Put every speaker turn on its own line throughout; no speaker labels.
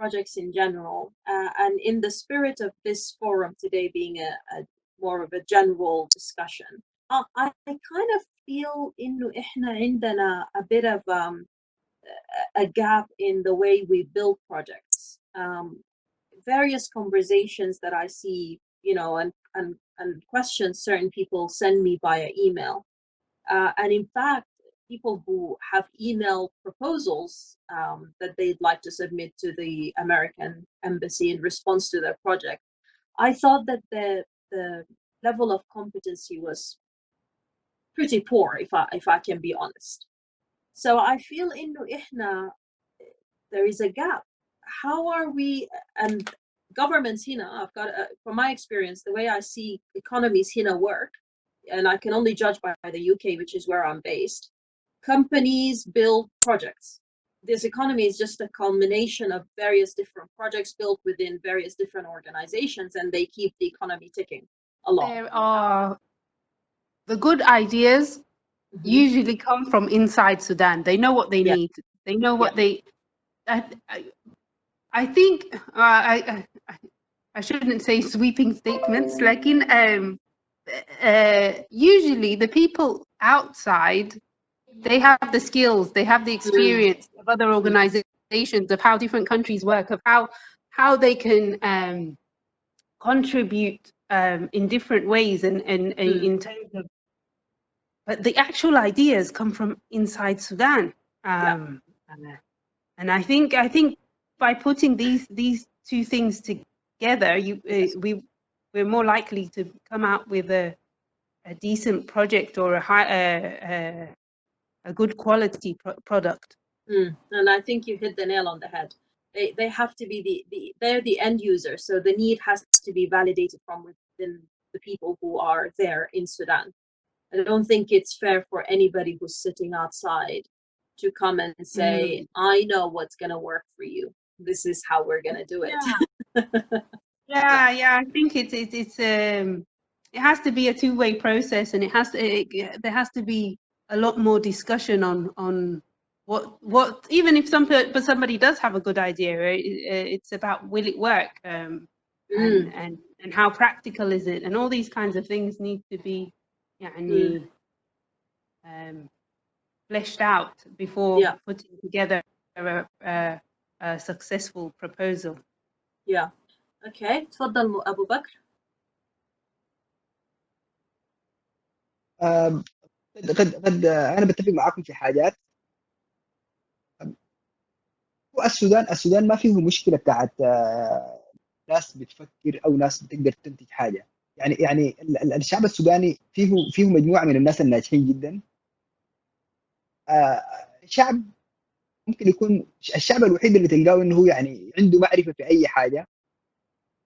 projects in general, and in the spirit of this forum today being a more of a general discussion, I kind of feel إنه إحنا عندنا a bit of a gap in the way we build projects. Various conversations that I see, you know, and questions certain people send me via email. And in fact, people who have email proposals that they'd like to submit to the American embassy in response to their project, I thought that the level of competency was pretty poor, if I can be honest. So I feel إنه إحنا there is a gap. How are we, and governments here, I've got, from my experience, the way I see economies here work, and I can only judge by the UK, which is where I'm based, companies build projects. This economy is just a culmination of various different projects built within various different organizations, and they keep the economy ticking along.
There are the good ideas usually come from inside Sudan. They know what they need. They know what they. I think I shouldn't say sweeping statements. Like usually the people outside, they have the skills, they have the experience of other organizations, of how different countries work, of how they can contribute in different ways and in terms of. But the actual ideas come from inside Sudan, and I think by putting these two things together, we're more likely to come out with a decent project or a good quality product.
And I think you hit the nail on the head. They have to be they're the end user, so the need has to be validated from within the people who are there in Sudan. I don't think it's fair for anybody who's sitting outside to come and say, I know what's going to work for you. This is how we're going to do it.
Yeah. I think it has to be a two-way process, and there has to be a lot more discussion on what even if somebody does have a good idea, it's about will it work, and how practical is it, and all these kinds of things need to be fleshed out before putting together a successful proposal.
Okay, تفضل أبو بكر.
قد أنا بتفق معاكم في حاجات. السودان ما فيه مشكلة بتاعت ناس بتفكر أو ناس بتقدر تنتج حاجة. يعني الشعب السوداني فيه مجموعة من الناس الناجحين جدا. شعب ممكن يكون الشعب الوحيد اللي تلقاه إنه هو يعني عنده معرفة في أي حاجة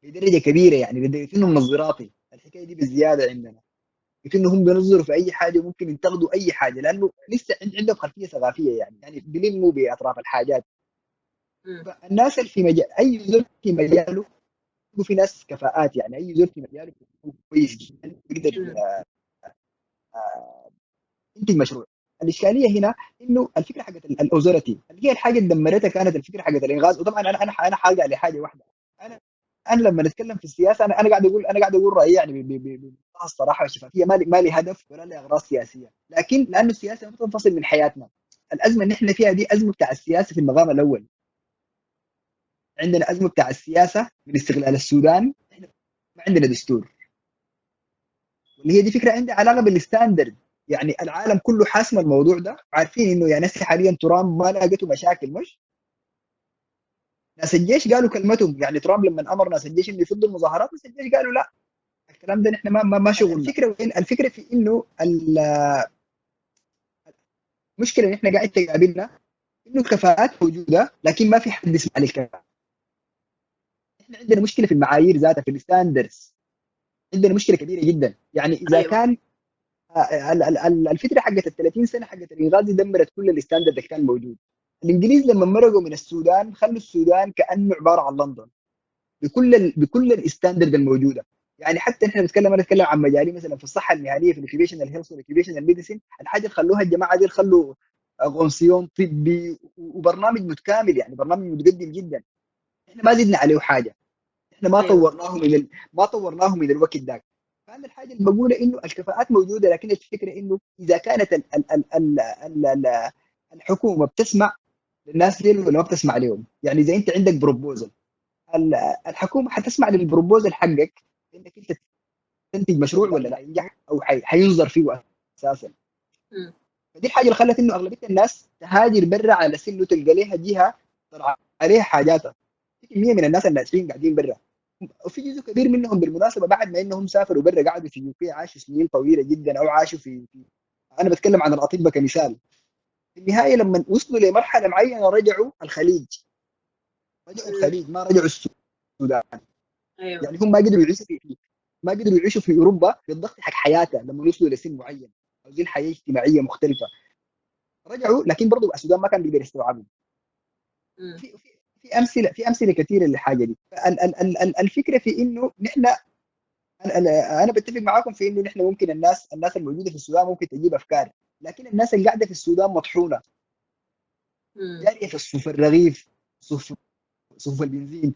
بدرجة كبيرة، يعني لدرجة إنه منظراتي الحكاية دي بزيادة عندنا، إنهم بينظروا في أي حاجة وممكن ينتقدوا أي حاجة لأنه لسه عندهم خلفية ثقافية، يعني بيلموا بأطراف الحاجات. الناس اللي في مجال أي زول في مجاله، في ناس كفاءات، يعني أي زول في مجاله كويس جدا يقدر ينتج مشروع. الإشكالية هنا إنه الفكرة حقت الأوزورتي اللي هي الحاجة اللي دمرتها كانت الفكرة حقت الإنغاز. وطبعا أنا حاجة لحاجة واحدة. أنا لما نتكلم في السياسة أنا قاعد أقول رأيي يعني بمنتهى الصراحة والشفافية، ما لي هدف ولا لي أغراض سياسية، لكن لأنه السياسة ما تنفصل من حياتنا. الأزمة اللي إحنا فيها دي أزمة بتاع السياسة في المقام الأول. عندنا أزمة بتاع السياسة من استغلال السودان، إحنا ما عندنا دستور، واللي هي دي فكرة عندها علاقة بالستاندرد. يعني العالم كله حاسم الموضوع ده، عارفين إنه يعني حاليا ترامب ما لقيته مشاكل، مش ناس الجيش قالوا كلمتهم. يعني ترامب لما امر ناس الجيش انه يفضوا المظاهرات، ناس الجيش قالوا لا، الكلام ده نحن ما شغلنا. الفكره في انه المشكله اللي احنا قاعد تقابلنا انه كفاءات موجوده لكن ما في حد يسمع للكفاءه. احنا عندنا مشكله في المعايير ذاتها، في الستاندردز عندنا مشكله كبيره جدا. يعني اذا كان الفتره حقت ال 30 سنه حقت الانغاز دمرت كل الستاندرد اللي كان موجود. الانجليز لما مرقوا من السودان خلوا السودان كانه عباره عن لندن بكل الستاندرد الموجوده. يعني حتى احنا نتكلم عن مجالي مثلا في الصحه المهنيه، في الاوكيبيشنال هيلث والاوكيبيشنال ميديسين، الحاجه اللي خلوها الجماعه دي خلوا غونسيون طبي وبرنامج متكامل، يعني برنامج متقدم جدا. احنا ما زدنا عليه حاجه، احنا ما
أيوة.
طورناه ما طورناه من الوقت ذاك. فانا الحاجه اللي بقولها انه الكفاءات موجوده، لكن الفكره انه اذا كانت الحكومه بتسمع للناس دي ولا ما بتسمع لهم. يعني اذا انت عندك بروبوزل، الحكومه حتسمع للبروبوزل حقك انك انت تنتج مشروع ولا لا ينجح او حينظر فيه اساسا.
مم.
فدي الحاجه اللي خلت انه اغلبيه الناس تهاجر برا على سنه تلقى لها جهه ترعى عليها حاجاتها. في كميه من الناس الناجحين قاعدين برا، وفي جزء كبير منهم بالمناسبه بعد ما انهم سافروا برا قعدوا في يوكي عاشوا سنين طويله جدا، او عاشوا انا بتكلم عن الاطباء كمثال. في النهايه لما وصلوا لمرحله معينه رجعوا الخليج، رجعوا الخليج ما رجعوا السودان.
أيوة.
يعني هم ما قدروا يعيشوا في اوروبا بالضغط حق حياته لما وصلوا لسن معين، عاوزين حياه اجتماعيه مختلفه. رجعوا لكن برضه السودان ما كان بيقدر يستوعبهم.
مم.
في امثله كثيره للحاجه دي. الفكره في انه نحن، انا بتفق معاكم في انه نحن ممكن الناس الموجوده في السودان ممكن تجيب افكار، لكن الناس اللي قاعده في السودان مطحونه
مم.
جاريه في الصوف الرغيف، صوف البنزين،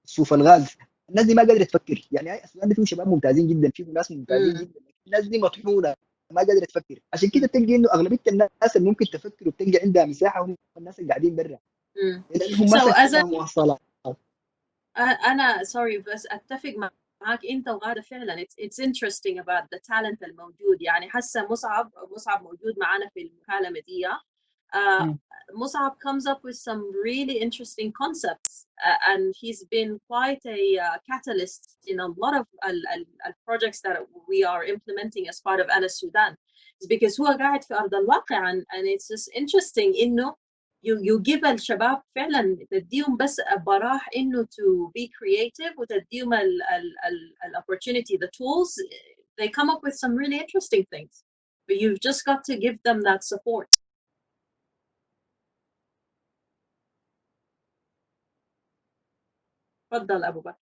صوف الغاز. الناس دي ما قادره تفكر. يعني هاي السودان دي فيه شباب ممتازين جدا، فيه ناس ممتازين
مم.
جدا، لكن الناس دي مطحونه ما قادره تفكر. عشان كده
مم.
تلقى انه اغلبيه الناس اللي ممكن تفكر وبتلقى عندها مساحه هم الناس اللي قاعدين برا،
مم.
لانهم ما
So
ساكنين
as a
مواصلات.
أنا sorry بس أتفق معك أنت وهذا فعلا it's interesting about the talent الموجود. يعني حاسة مصعب موجود معنا في المكالمة دي. uh,
مم.
Musab comes up with some really interesting concepts, and he's been quite a catalyst in a lot of projects that we are implementing as part of anaSudan. It's because هو قاعد في أرض الواقع, and it's just interesting إنه you give الشباب فعلا تديهم بس براح إنه to be creative وتديهم ال opportunity, the tools. They come up with some really interesting things, but you've just got to give them that support. تفضل ابو بكر.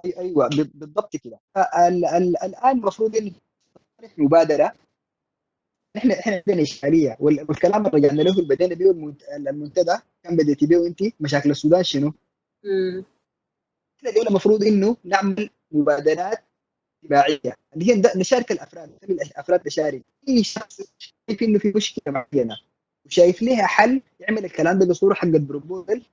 ايوه بالضبط كده. الان المفروض ان مبادره. احنا عندنا اشكاليه، والكلام اللي رجعنا له اللي بدينا به المنتدى كان بديتي به انت مشاكل السودان شنو؟ احنا اليوم المفروض انه نعمل مبادرات اجتماعيه اللي هي نشارك الافراد، نخلي الافراد تشارك. اي شخص شايف انه في مشكله معينه وشايف لها حل يعمل الكلام ده بصوره حق البروبوزل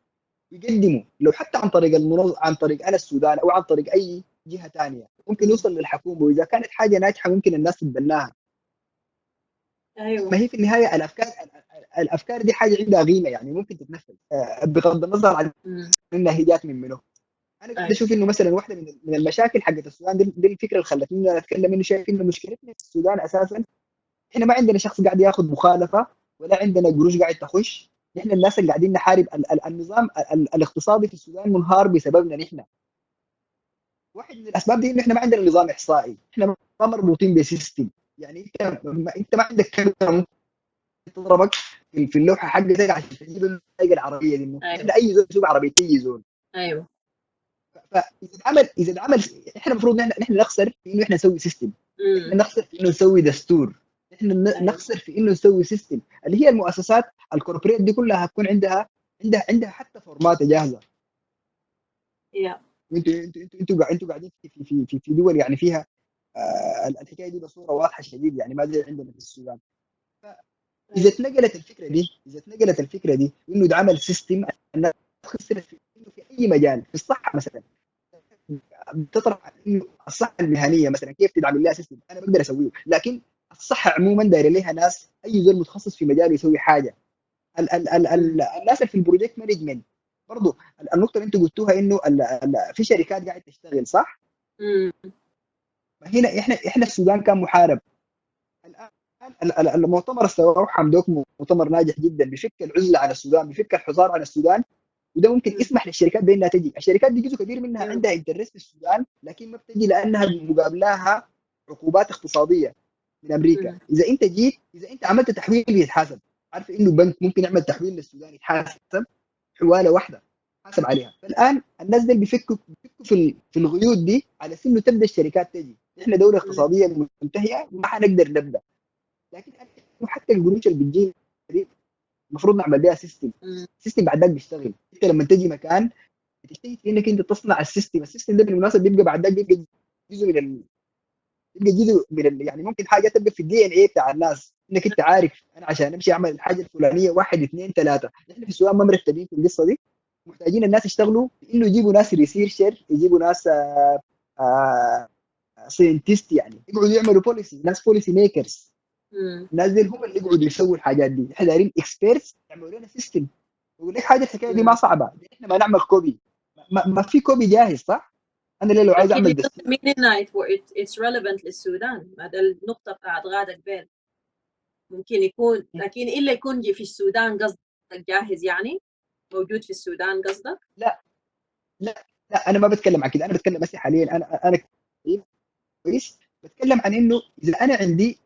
يقدمه، لو حتى عن طريق عن طريق السودان او عن طريق اي جهه ثانيه ممكن يوصل للحكومه، واذا كانت حاجه ناجحه ممكن الناس تتبناها.
ايوه.
ما هي في النهايه الافكار دي حاجه عندها قيمه، يعني ممكن تتنفذ بغض النظر عن انها هي جات من منه. انا قاعد اشوف انه مثلا واحده من المشاكل حقت السودان دي الفكره اللي خلتني اتكلم، انه شايف انه مشكلتنا في السودان اساسا احنا ما عندنا شخص قاعد ياخذ مخالفه ولا عندنا قروش قاعد تخش. نحن الناس اللي قاعدين نحارب النظام الاقتصادي في السودان منهار بسببنا نحن. واحد من الاسباب دي انه احنا ما عندنا نظام احصائي، احنا ما مربوطين بسيستم. يعني انت ما عندك كاميرا ممكن تضربك في اللوحه حقتك عشان تجيب الطريقه العربيه دي.
ايوه.
احنا اي زول يسوق عربيه اي زول.
ايوه.
فاذا اتعمل احنا المفروض نحن نخسر في انه احنا نسوي سيستم، احنا نخسر في انه نسوي دستور، احنا
أيوة.
نخسر في انه نسوي سيستم اللي هي المؤسسات الكوربريت دي كلها هتكون عندها حتى فورمات جاهزه.
yeah.
انتوا قاعدين في دول يعني فيها الحكايه دي بصوره واضحه شديد، يعني ما زي عندنا في السودان. اذا اتنقلت الفكره دي انه اتعمل سيستم، الناس خسرت في انه في اي مجال، في الصحه مثلا بتطرح انه الصحه المهنيه مثلا كيف تدعم لها سيستم، انا بقدر اسويه. لكن الصحه عموما داير لها ناس، اي زول متخصص في مجاله يسوي حاجه. الناس اللي في البروجكت مانجمنت برضه، النقطه اللي انتم قلتوها انه في شركات قاعده تشتغل صح. هنا احنا السودان كان محارب. الان المؤتمر السواوي حمدوك مؤتمر ناجح جدا، بفك العزله عن السودان، بفك الحصار عن السودان، وده ممكن يسمح للشركات بانها تجي. الشركات دي جزء كبير منها عندها انترست في السودان، لكن ما بتجي لانها مقابلاها عقوبات اقتصاديه من امريكا. اذا انت عملت تحويل يتحاسب. عارف انه بنك ممكن يعمل تحويل للسودان يتحاسب حواله واحده حاسب عليها. فالان الناس دي بيفكوا في القيود دي على انه تبدا الشركات تجي. احنا دوله اقتصاديه منتهيه وما حنقدر نبدا. لكن حتى القروش اللي بتجي المفروض نعمل لها سيستم.
مم.
السيستم بعد ذاك بيشتغل. انت لما تجي مكان بتجتهد في انك انت تصنع السيستم. السيستم ده بالمناسبه بيبقى بعد ذاك بيبقى جزء من بيبقى جزء من يعني ممكن حاجه تبقى في الدي ان اي بتاع الناس، انك انت عارف انا عشان امشي اعمل الحاجه الفلانيه واحد اثنين ثلاثه. احنا في السودان ما مرتبين في القصه دي. محتاجين الناس يشتغلوا انه يجيبوا ناس ريسيرشر، يجيبوا ناس ساينتست، يعني يقعدوا يعملوا بوليسي، ناس بوليسي ميكرز.
مم.
الناس دي هم اللي يقعدوا يسووا الحاجات دي. احنا دايرين اكسبيرتس يعملوا لنا سيستم. بقول لك حاجه، الحكايه دي ما صعبه، احنا ما نعمل كوبي. ما في كوبي جاهز صح؟ انا ليه لو عايز
لكن
اعمل
it
دستور
doesn't mean إنها it's relevant للسودان. هذا النقطة بتاعت غادة قبل. ممكن يكون، لكن إلا يكون في السودان قصدك جاهز، يعني موجود في السودان قصدك؟
لا لا انا ما بتكلم عن كده. انا بتكلم بس حاليا انا كويس. بتكلم عن انه اذا انا عندي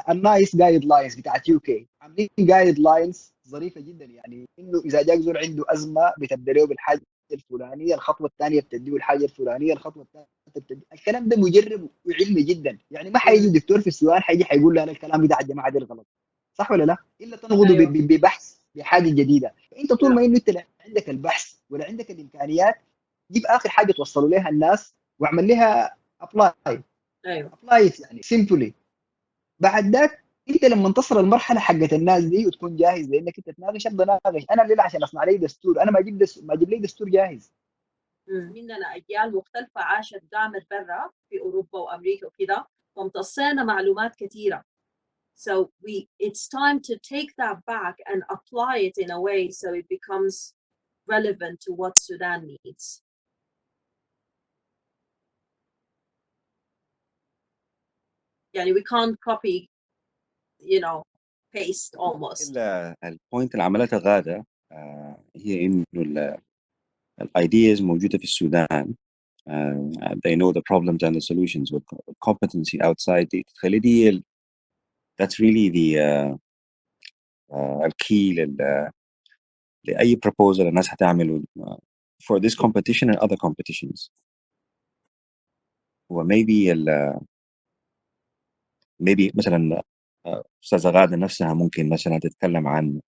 النايس جايد لاينز بتاعت يو كي، عاملين جايد لاينز ظريفه جدا، يعني انه اذا جاك زول عنده ازمه بتبدا له بالحاجه الفلانيه، الخطوه الثانيه بتديه الحاجه الفلانيه، الخطوه الثالثه بتديه. الكلام ده مجرب وعلمي جدا، يعني ما حيجي دكتور في السودان حيجي حيقول له انا الكلام بتاع الجماعه دي غلط، صح ولا لا؟ الا تنقضه
أيوه.
ببحث بحاجه جديده. فانت طول
نعم.
ما انه انت لا عندك البحث ولا عندك الامكانيات، جيب اخر حاجه توصلوا لها الناس واعمل لها ابلاي.
أيوه.
ابلاي يعني سيمبلي. بعد ذاك انت لما تصل المرحله حقت الناس دي وتكون جاهز لانك انت تناقش، ابدا ناقش. انا الليله عشان اصنع لي دستور انا ما اجيب لي دستور جاهز.
مننا أجيال مختلفة عاشت قامت برا في أوروبا وأمريكا وكذا، فامتصينا معلومات كثيرة. So it's time to take that back and apply it in a way so it becomes relevant to what Sudan needs. يعني we can't copy, paste almost.
البوينت اللي عملتها غادة هي إنه الايدياز موجودة في السودان. They know the problems and the solutions with competency outside. تخلي دي that's really the الكي لأي proposal الناس هتعمله for this competition and other competitions. و maybe مثلا أستاذة غادة نفسها ممكن مثلا تتكلم عن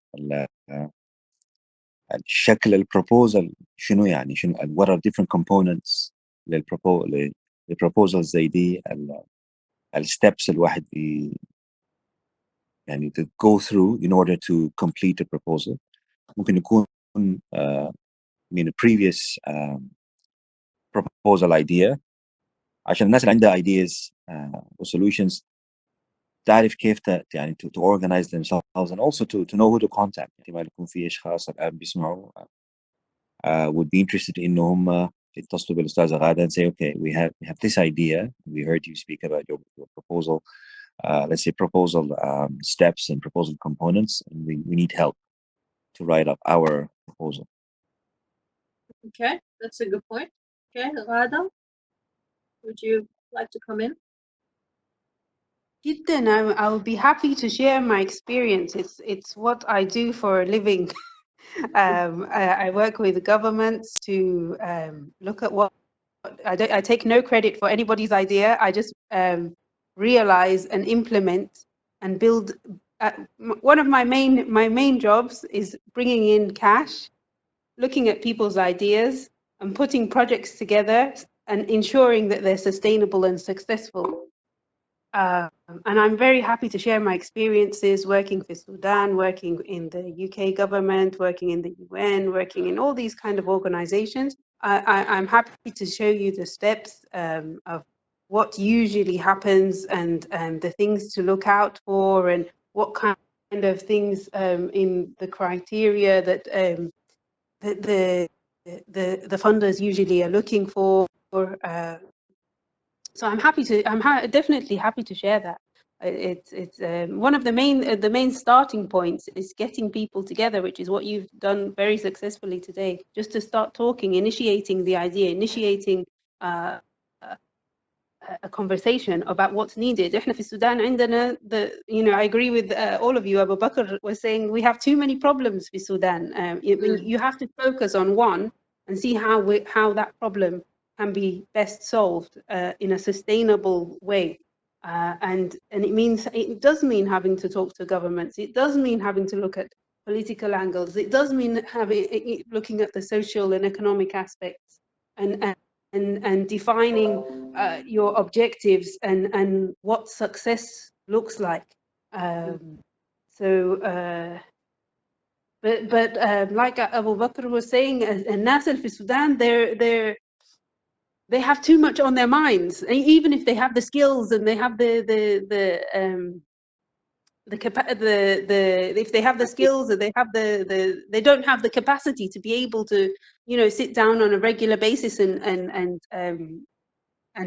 الشكل البروبوزل شنو، يعني شنو what are different components للبروبوزل زي دي، الستبس الواحد يعني to go through in order to complete a proposal. ممكن يكون من a previous proposal idea عشان الناس اللي عندها ideas و solutions تعرف كيف يعني to organize themselves and also to know who to contact. احتمال يكون في اشخاص الان بيسمعوا would be interested إنه هم يتصلوا بالأستاذة غادة and say okay we have this idea, we heard you speak about your proposal, let's say proposal steps and proposal components, and we need help to write up our proposal.
Okay, that's a good point. Okay, Ghada, would you like to come in?
Jidden, I would be happy to share my experience. It's what I do for a living. I work with governments to look at what I take no credit for anybody's idea. I just realize and implement and build. One of my main jobs is bringing in cash, looking at people's ideas and putting projects together and ensuring that they're sustainable and successful. And I'm very happy to share my experiences working for Sudan, working in the UK government, working in the UN, working in all these kind of organizations. I'm happy to show you the steps of what usually happens and the things to look out for and what kind of things in the criteria that the funders usually are looking for. So I'm definitely happy to share that. It's one of the main starting points is getting people together, which is what you've done very successfully today. Just to start talking, initiating the idea, initiating a conversation about what's needed. إحنا في السودان عندنا I agree with all of you. Abu Bakr was saying we have too many problems في Sudan. You have to focus on one and see how that problem can be best solved in a sustainable way. and it does mean having to talk to governments. It does mean having to look at political angles. It does mean looking at the social and economic aspects, and defining your objectives and what success looks like. But like Abu Bakr was saying, الناس في Sudan, they have too much on their minds. Even if they have the skills and they have if they have the skills and they have they don't have the capacity to be able to, you know, sit down on a regular basis and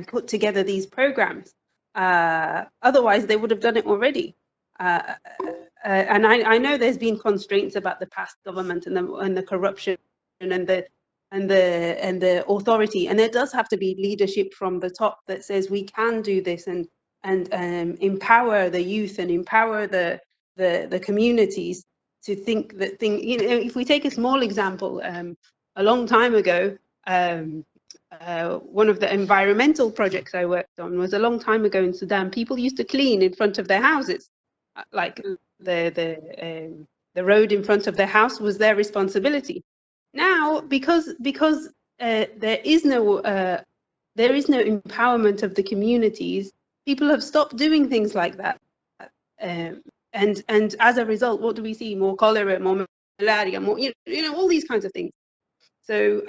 put together these programs. Otherwise, they would have done it already. And I know there's been constraints about the past government and the corruption and the authority, and there does have to be leadership from the top that says we can do this and empower the youth and empower the communities to think that you know, if we take a small example, a long time ago, one of the environmental projects I worked on was a long time ago in Sudan. People used to clean in front of their houses, like the road in front of their house was their responsibility. Now, because there is no empowerment of the communities, people have stopped doing things like that, and as a result, what do we see? More cholera, more malaria, more, you know, all these kinds of things. So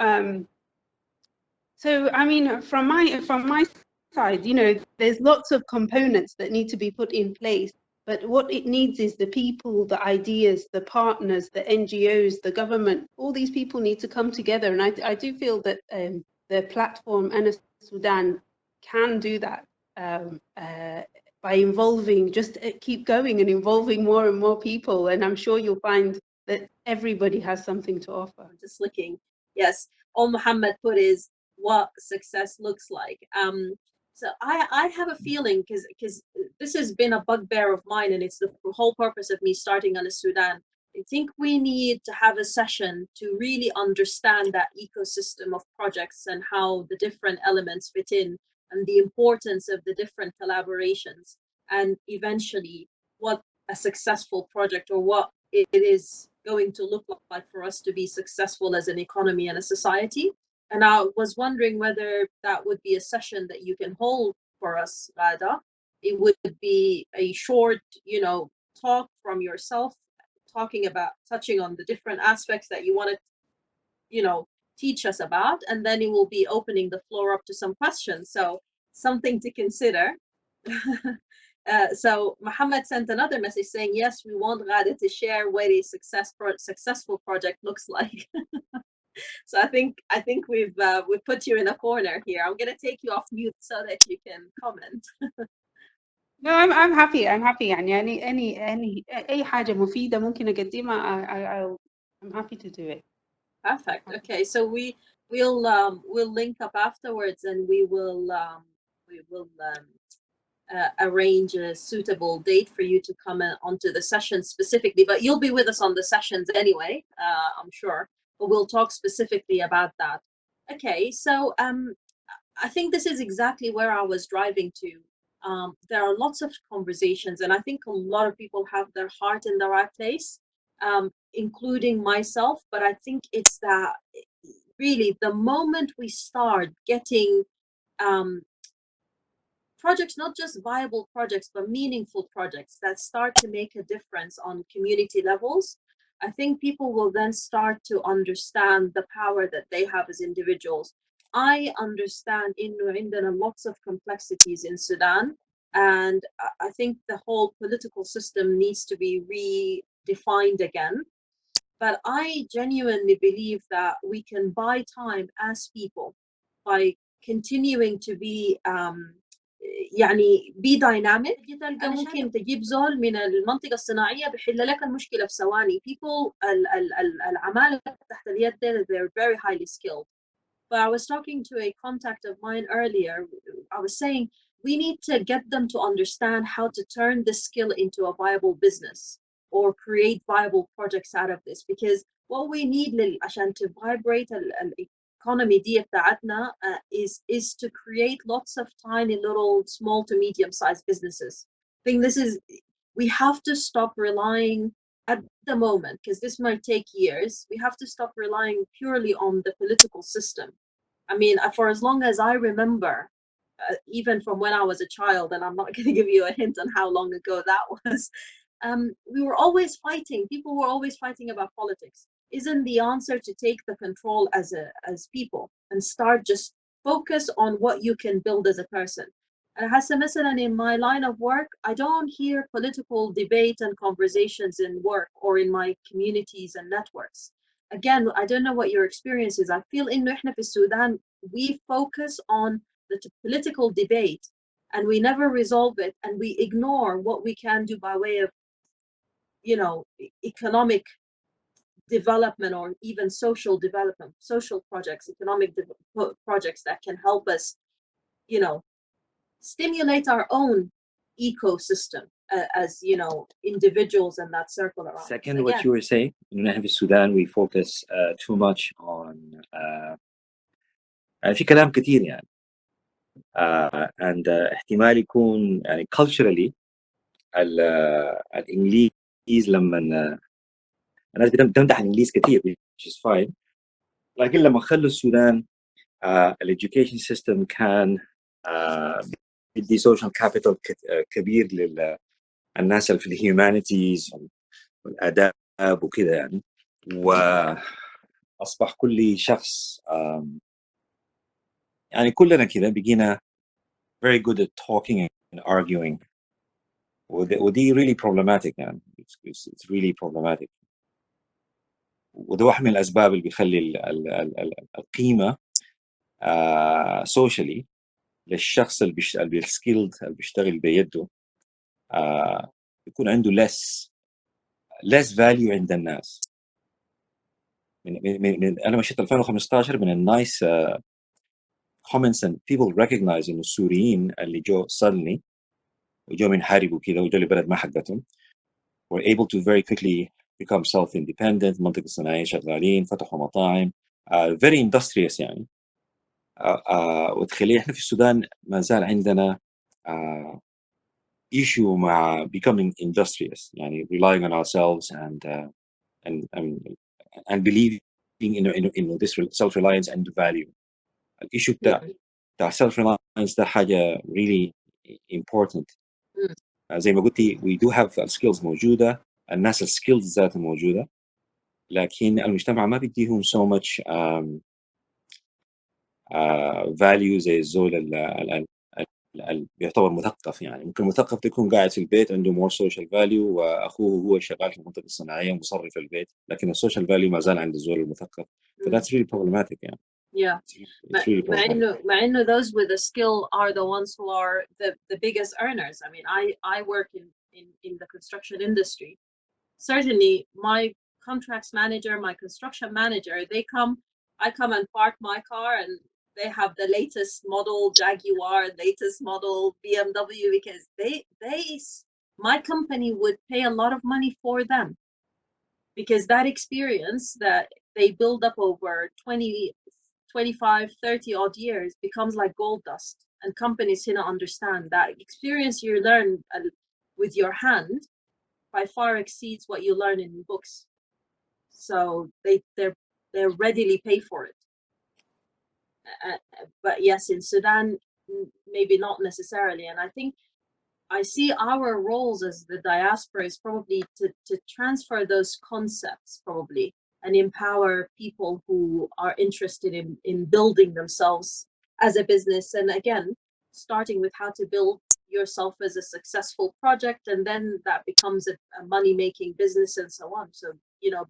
so I mean, from my side, you know, there's lots of components that need to be put in place, but what it needs is the people, the ideas, the partners, the NGOs, the government. All these people need to come together, and I do feel that the platform anaSudan can do that by involving, just keep going and involving more and more people, and I'm sure you'll find that everybody has something to offer.
I'm just looking. Yes, all Muhammad put is what success looks like. So I have a feeling, because this has been a bugbear of mine, and it's the whole purpose of me starting anaSudan. I think we need to have a session to really understand that ecosystem of projects and how the different elements fit in, and the importance of the different collaborations, and eventually what a successful project, or what it is going to look like for us to be successful as an economy and a society. And I was wondering whether that would be a session that you can hold for us, Rada. It would be a short, you know, talk from yourself, touching on the different aspects that you want to, you know, teach us about, and then it will be opening the floor up to some questions. So something to consider. So Muhammad sent another message saying, yes, we want Ghada to share what a successful project looks like. So I think we've put you in a corner here. I'm gonna take you off mute so that you can comment.
No, I'm happy. يعني أي حاجة مفيدة ممكن أقدمها. I'm happy to do it.
Perfect. Okay, so we'll link up afterwards, and we will arrange a suitable date for you to come onto the session specifically. But you'll be with us on the sessions anyway, I'm sure. But we'll talk specifically about that. Okay, so I think this is exactly where I was driving to. There are lots of conversations, and I think a lot of people have their heart in the right place, including myself. But I think it's that really the moment we start getting projects, not just viable projects, but meaningful projects that start to make a difference on community levels, I think people will then start to understand the power that they have as individuals. I understand there are lots of complexities in Sudan, and I think the whole political system needs to be redefined again. But I genuinely believe that we can buy time as people by continuing to be يعني be dynamic. تلقى ممكن تجيب زول من المنطقة الصناعية بيحل لك المشكلة في ثواني. People العمالة تحت اليد they're very highly skilled. But I was talking to a contact of mine earlier. I was saying we need to get them to understand how to turn this skill into a viable business or create viable projects out of this, because what we need عشان to vibrate economy دي بتاعتنا is to create lots of tiny little small to medium sized businesses. I think this is, we have to stop relying at the moment, because this might take years, we have to stop relying purely on the political system. I mean, for as long as I remember, even from when I was a child, and I'm not going to give you a hint on how long ago that was, we were always fighting. People were always fighting about politics. Isn't the answer to take the control as people and start just focus on what you can build as a person? And Hassan, مثلا in my line of work, I don't hear political debate and conversations in work or in my communities and networks. Again, I don't know what your experience is. I feel in Sudan, we focus on the political debate and we never resolve it, and we ignore what we can do by way of, you know, economic development or even social development, social projects, economic projects that can help us, you know, stimulate our own ecosystem as, you know, individuals and that circle around.
Second, what you were saying, in Sudan we focus too much on في كلام كتير يعني and احتمال يكون يعني culturally الانجليز لما الناس بتمدح الانجليز كتير which is fine، لكن لما خلوا السودان الeducation system كان بدي social capital كبير للناس اللي في الهيومانيتيز والآداب وكده يعني، وأصبح كل شخص يعني كلنا كده بقينا very good at talking and arguing، ودي really problematic يعني it's really problematic، وده واحد من الأسباب اللي بيخلي القيمة socially للشخص السكيلد اللي بيشتغل بيده يكون عنده less value عند الناس. أنا مشيت 2015 من النايس comments and people recognize إنه السوريين اللي جو suddenly وجو من حارب وكذا وجو لبلد ما حقتهم were able to very quickly become self-independent، منطقة صناعية شغالين، فتحوا مطاعم very industrious يعني، وتخلي إحنا في السودان ما زال عندنا issue مع becoming industrious يعني relying on ourselves and believing in this self-reliance and value. الissue بتاع self-reliance ده حاجة really important. زي ما قلتي we do have skills موجودة، الناس skills ذاتها موجودة، لكن المجتمع ما بيديهم so much value زي الزول اللي يعتبر مثقف يعني. ممكن مثقف تكون قاعد في البيت عنده more social value وأخوه هو شغال في المنطقة الصناعية ومصرف البيت، لكن السوشيال value ما زال عند الزول المثقف. So that's really problematic يعني.
Yeah.
It's really problematic.
مع إنه those with a skill are the ones who are the biggest earners. I mean, I work in the construction industry. Certainly, my contracts manager, my construction manager, I come and park my car and they have the latest model Jaguar, latest model BMW, because my company would pay a lot of money for them, because that experience that they build up over 20, 25, 30 odd years becomes like gold dust, and companies here understand that experience you learn with your hand by far exceeds what you learn in books. So they readily pay for it. But yes, in Sudan, maybe not necessarily. And I think I see our roles as the diaspora is probably to transfer those concepts probably and empower people who are interested in building themselves as a business. And again, starting with how to build yourself as a successful project, and then that becomes a money-making business and so on. So, you know,